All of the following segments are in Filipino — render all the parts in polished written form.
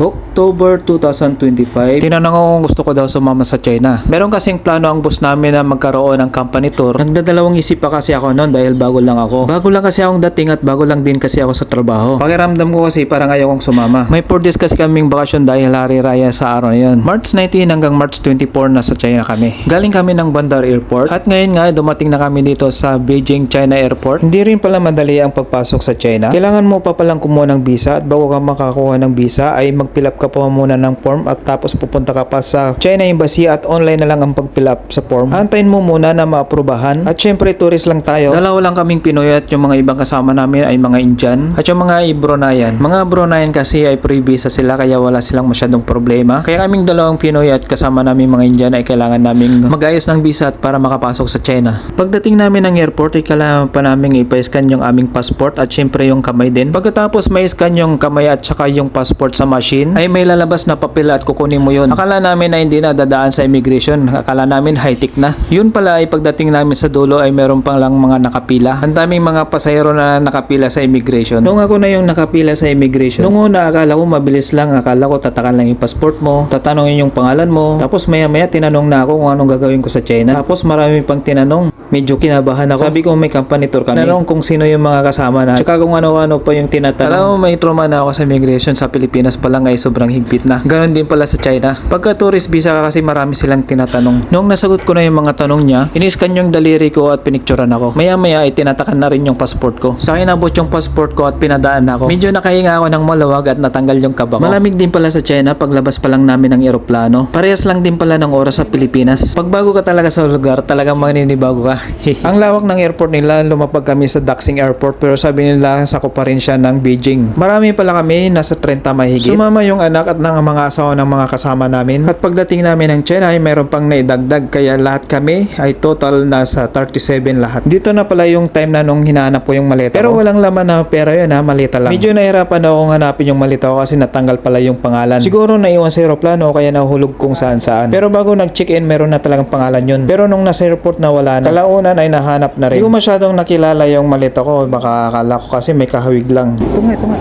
October 2025, tinanong ko kung gusto ko daw sumama sa China. Meron kasing plano ang boss namin na magkaroon ng company tour. Nagdadalawang isip pa kasi ako noon dahil bago lang ako. Bago lang kasi akong dating at bago lang din kasi ako sa trabaho. Pakiramdam ko kasi parang ayaw kong sumama. May 4 days kasi kaming bakasyon dahil hari raya sa araw na yun. March 19 hanggang March 24 na sa China kami. Galing kami ng Bandar Airport at ngayon nga dumating na kami dito sa Beijing China Airport. Hindi rin pala madali ang pagpasok sa China. Kailangan mo pa palang kumuha ng visa at bago ka makakuha ng visa ay mag-fill up ka pa muna ng form at tapos pupunta ka pa sa China Embassy at online na lang ang pag-fill up sa form. Antayin mo muna na maaprubahan at syempre tourist lang tayo. Dalawa lang kaming Pinoy at yung mga ibang kasama namin ay mga Indian at yung mga Bruneian. Mga Bruneian kasi ay free visa sila kaya wala silang masyadong problema. Kaya kaming dalawang Pinoy at kasama namin mga Indian ay kailangan naming mag-ayos ng visa at para makapasok sa China. Pagdating namin ng airport ay kailangan pa namin ipa-scan yung aming passport at syempre yung kamay din. Pagkatapos may scan yung kamay at saka yung passport sa machine ay may lalabas na papel at kukunin mo yun. Akala namin na hindi na dadaan sa immigration. Akala namin high-tech na. Yun pala ay pagdating namin sa dulo ay meron pang lang mga nakapila. Ang daming mga pasahero na nakapila sa immigration. Nung ako na yung nakapila sa immigration, nung una akala ko mabilis lang. Akala ko tatakan lang yung passport mo, tatanungin yung pangalan mo. Tapos maya-maya tinanong na ako kung anong gagawin ko sa China. Tapos marami pang tinanong. Medyo kinabahan ako. Sabi ko may company tour kami. Tinanong kung sino yung mga kasama na. Tsaka kung ano-ano pa yung tinatanong. Alam mo may trauma na ako sa immigration sa Pilipinas pa lang ay sobrang higpit na. Ganon din pala sa China. Pagka tourist visa ka kasi marami silang tinatanong. Noong nasagot ko na yung mga tanong niya, iniskan yung daliri ko at pinicturan ako. Maya-maya ay tinatakan na rin yung passport ko. Sa akin nabot yung passport ko at pinadaan ako. Medyo nakahinga ako ng malawag at natanggal yung kaba ko. Malamig din pala sa China paglabas pa lang namin ng eroplano. Parehas lang din pala ng oras sa Pilipinas. Pag bago ka talaga sa lugar, talagang maninibago ka. Ang lawak ng airport nila, lumapag kami sa Daxing Airport pero sabi nila sakop pa rin siya ng Beijing. Marami pala kami, nasa 30 mahigit. Sumama yung anak at ng mga asawa ng mga kasama namin. At pagdating namin ng China ay meron pang naidagdag kaya lahat kami ay total nasa 37 lahat. Dito na pala yung time na nung hinahanap ko yung maleta pero walang laman na pera yun ha, malita lang. Medyo nahirapan akong hanapin yung malita ko kasi natanggal pala yung pangalan. Siguro naiwan sa aeroplano kaya nahulog kung saan saan. Pero bago nag-check-in meron na talagang pangalan yun. Pero nung nasa airport na wala na. Kalaunan ay nahanap na rin. Hindi ko masyadong nakilala yung maleta ko. Baka akala ko kasi may kahawig lang. Ito nga.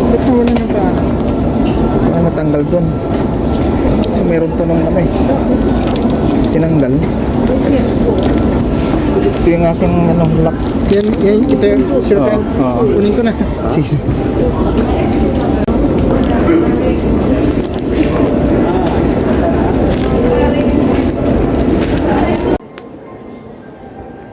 Ba't wala ng pangalan? Baka natanggal dun. Kasi meron to nung ano eh. Tinanggal. Ito yung aking lock. Yan, ito yung sure pen. Kunin ko na. Sige.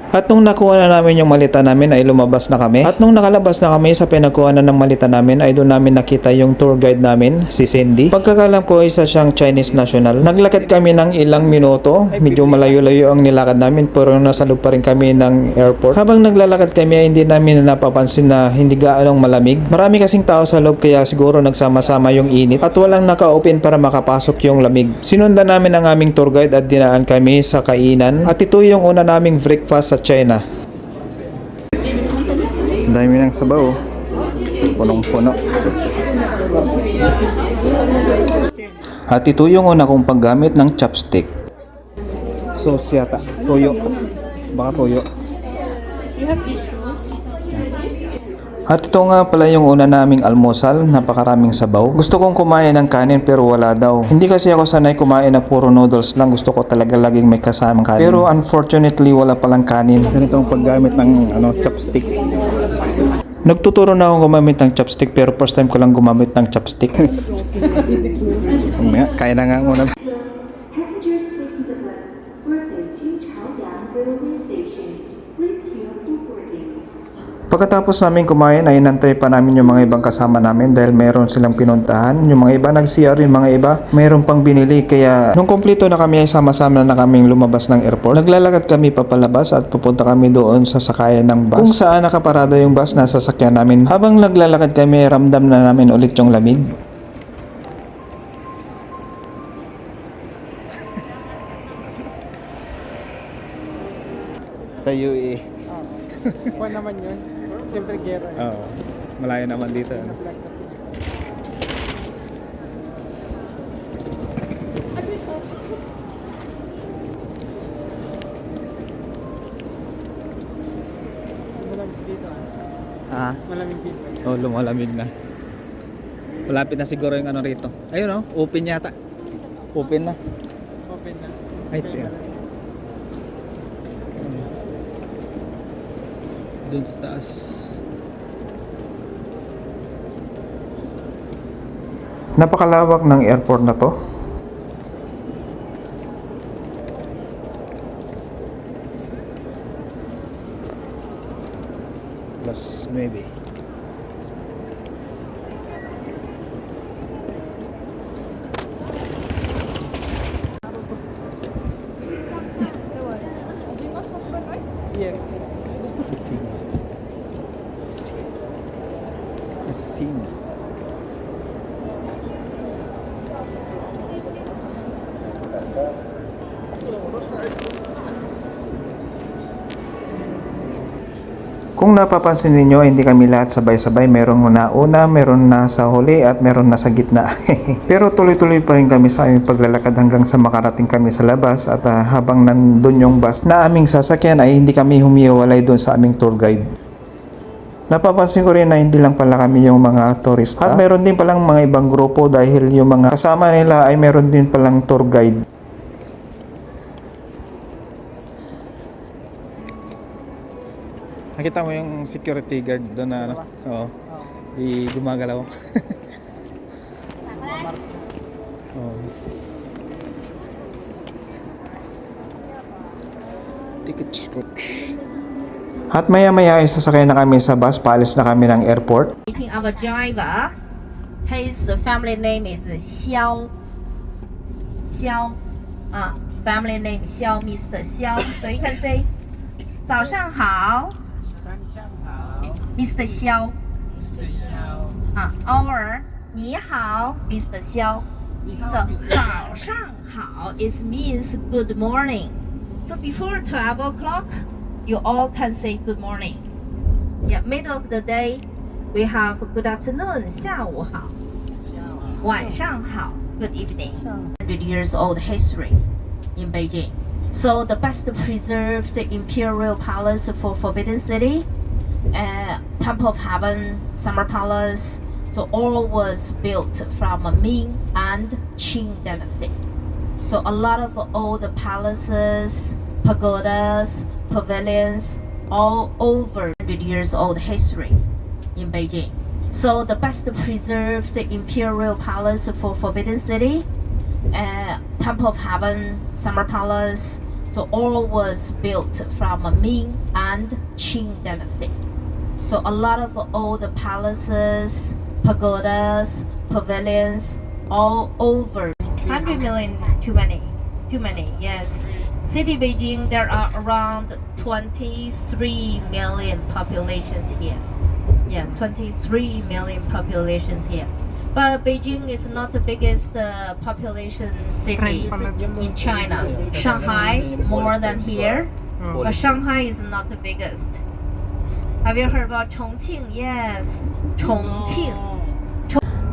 At nung nakuha na namin yung malita namin ay lumabas na kami. At nung nakalabas na kami sa pinagkuha na ng malita namin ay doon namin nakita yung tour guide namin, si Cindy. Pagkakalam ko isa siyang Chinese national. Naglakad kami ng ilang minuto. Medyo malayo-layo ang nilakad namin pero nasa loob pa rin kami ng airport. Habang naglalakad kami ay hindi namin napapansin na hindi gaanong malamig. Marami kasing tao sa loob kaya siguro nagsama-sama yung init at walang naka-open para makapasok yung lamig. Sinundan namin ang aming tour guide at dinaan kami sa kainan. At ito yung una naming breakfast sa China. Dami ng sabaw. Punong-puno. At ito yung una kong paggamit ng chopstick. Sauce yata. Toyo. Baka toyo. At ito nga pala yung una naming almusal, napakaraming sabaw. Gusto kong kumain ng kanin pero wala daw. Hindi kasi ako sanay kumain na puro noodles lang. Gusto ko talaga laging may kasamang kanin. Pero unfortunately wala palang kanin. Ganito ang paggamit ng chopstick. Nagtuturo na akong gumamit ng chopstick pero first time ko lang gumamit ng chopstick. Kaya na nga muna. Pagkatapos namin kumain ay nantay pa namin yung mga ibang kasama namin dahil meron silang pinuntahan. Yung mga iba nag-CR, yung mga iba meron pang binili. Kaya nung kumpleto na kami ay sama-sama na kaming lumabas ng airport. Naglalakad kami papalabas at pupunta kami doon sa sakayan ng bus. Kung saan nakaparada yung bus na sasakyan namin. Habang naglalakad kami, ramdam na namin ulit yung lamig. Sa UE. Kuha naman yun. Siyempre gera. Oo. Malayo naman dito. Malamig dito. Ha? Malamig dito. Oh, lumalamig na. Malapit na siguro yung ano rito. Ayun oh, open yata. Open na. Open na. Ay, tiyan. Doon sa taas. Napakalawak ng airport na to. Plus maybe. Yes. Asim. Asim. Asim. Kung napapansin ninyo, hindi kami lahat sabay-sabay. Merong nauna, meron na sa huli, at meron na sa gitna. Pero tuloy-tuloy pa rin kami sa aming paglalakad hanggang sa makarating kami sa labas. At habang nandun yung bus na aming sasakyan, ay hindi kami humiwalay doon sa aming tour guide. Napapansin ko rin na hindi lang pala kami yung mga turista. At meron din palang mga ibang grupo dahil yung mga kasama nila ay meron din palang tour guide. Nakita mo yung security guard doon na ano? Oo. Di gumagalaw. Oo. Ticket scotch. At maya-maya ay sasakay na kami sa bus, paalis na kami ng airport. Meeting our driver. His family name is Xiao. Xiao. Family name Xiao, Mr. Xiao. So you can say, 早上好 Mr. Xiao. Or 你好 Mr. Xiao. So 早上好 is means good morning. So before 12 o'clock, you all can say good morning. Yeah, middle of the day, we have good afternoon, 下午好，晚上好 good evening. 100 years old history in Beijing. So the best preserved imperial palace for Forbidden City, Temple of Heaven, Summer Palace, so all was built from Ming and Qing dynasty. So a lot of old palaces, pagodas, pavilions, all over 100 years old history in Beijing. So the best preserved imperial palace for Forbidden City, Temple of Heaven, Summer Palace, so all was built from Ming and Qing dynasty. So a lot of old palaces, pagodas, pavilions, all over 100 million, too many, yes. City Beijing, there are around 23 million populations here. Yeah, 23 million populations here. But Beijing is not the biggest population city in China. Shanghai more than here, but Shanghai is not the biggest. Have you heard about Chongqing? Yes, Chongqing.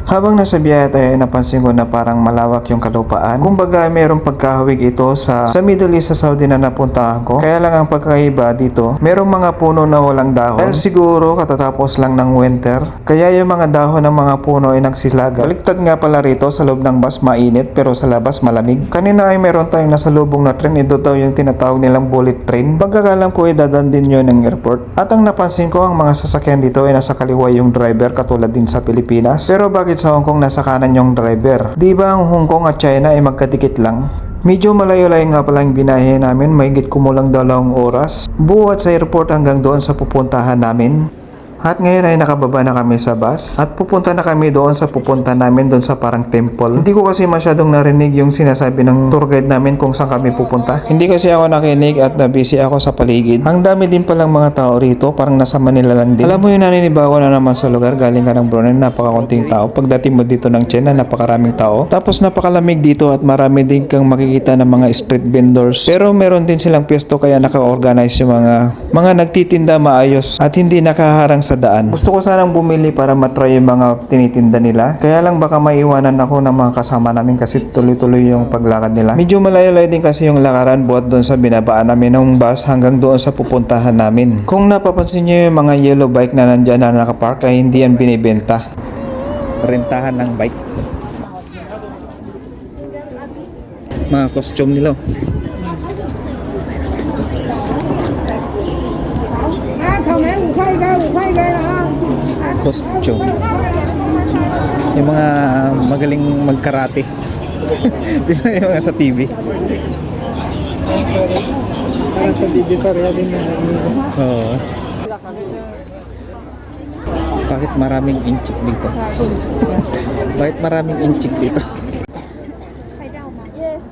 Habang nasa biyahe tayo, napansin ko na parang malawak yung kalupaan. Kumbaga, mayroong pagkahawig ito sa Middle East, sa Saudi na napuntahan ko. Kaya lang ang pagkaiba dito, mayroong mga puno na walang dahon. Dahil siguro katatapos lang ng winter, kaya yung mga dahon ng mga puno ay nagsilaga. Baliktad nga pala rito, sa loob ng bus mainit, pero sa labas malamig. Kanina ay meron tayong nasalubong na train. Ito daw yung tinatawag nilang bullet train. Pagkakalam ko ay dadan din yun ng airport. At ang napansin ko, ang mga sasakyan dito ay nasa kaliwa yung driver, katulad din sa Pilipinas. Pero bakit sa Hong Kong nasa kanan yung driver? Di ba ang Hong Kong at China ay magkadikit lang? Medyo malayo-layo nga pala yung binahe namin, mahigit kumulang 2 oras. Buhat sa airport hanggang doon sa pupuntahan namin. At ngayon ay nakababa na kami sa bus at pupunta na kami doon sa pupunta namin, doon sa parang temple. Hindi ko kasi masyadong narinig yung sinasabi ng tour guide namin kung saan kami pupunta. Hindi kasi ako nakinig at busy ako sa paligid. Ang dami din palang mga tao rito, parang nasa Manila lang din. Alam mo yung naninibago na naman sa lugar, galing ka ng Brunei, napakakunting tao. Pagdating mo dito ng China, napakaraming tao. Tapos napakalamig dito at marami din kang makikita ng mga street vendors. Pero meron din silang pwesto, kaya naka-organize yung mga nagtitinda maayos at hindi nakaharang sa daan. Gusto ko sanang bumili para matry yung mga tinitinda nila. Kaya lang baka maiwanan ako ng mga kasama namin kasi tuloy-tuloy yung paglakad nila. Medyo malayo-layo din kasi yung lakaran buhat doon sa binabaan namin ng bus hanggang doon sa pupuntahan namin. Kung napapansin nyo yung mga yellow bike na nandyan na nakapark ay hindi yan binibenta. rentahan ng bike. Mga costume nila. Costume. Yung mga magaling magkarate. Di ba yung mga sa TV? Parang sa TV sa din na. Oo. Bakit maraming inchik dito? Bakit maraming inchik dito? Yes.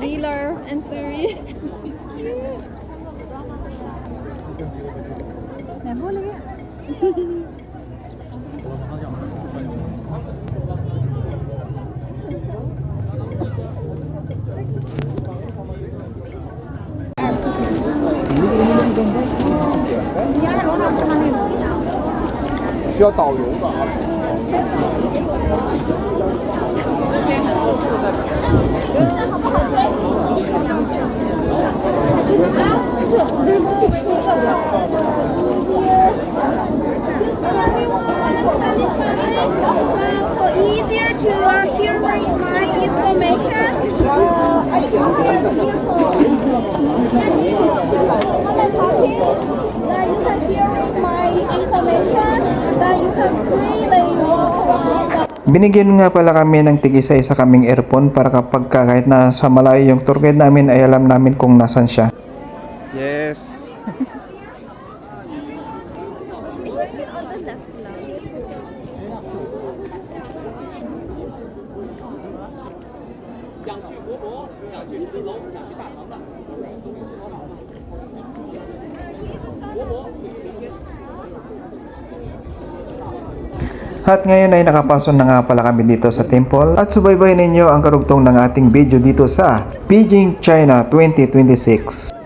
Wheeler and Suri. Nah, boleh ya? For easier to hear my information, I should wear the earphone. When I'm talking, then you can hear my information, then you can freely walk around. Binigyan nga pala kami ng tig-isa-isa kaming earphone para kapag kahit nasa malayo yung tour guide namin ay alam namin kung nasan siya. Yes. At ngayon ay nakapasok na nga pala kami dito sa temple at subaybay ninyo ang karugtong ng ating video dito sa Beijing, China 2026.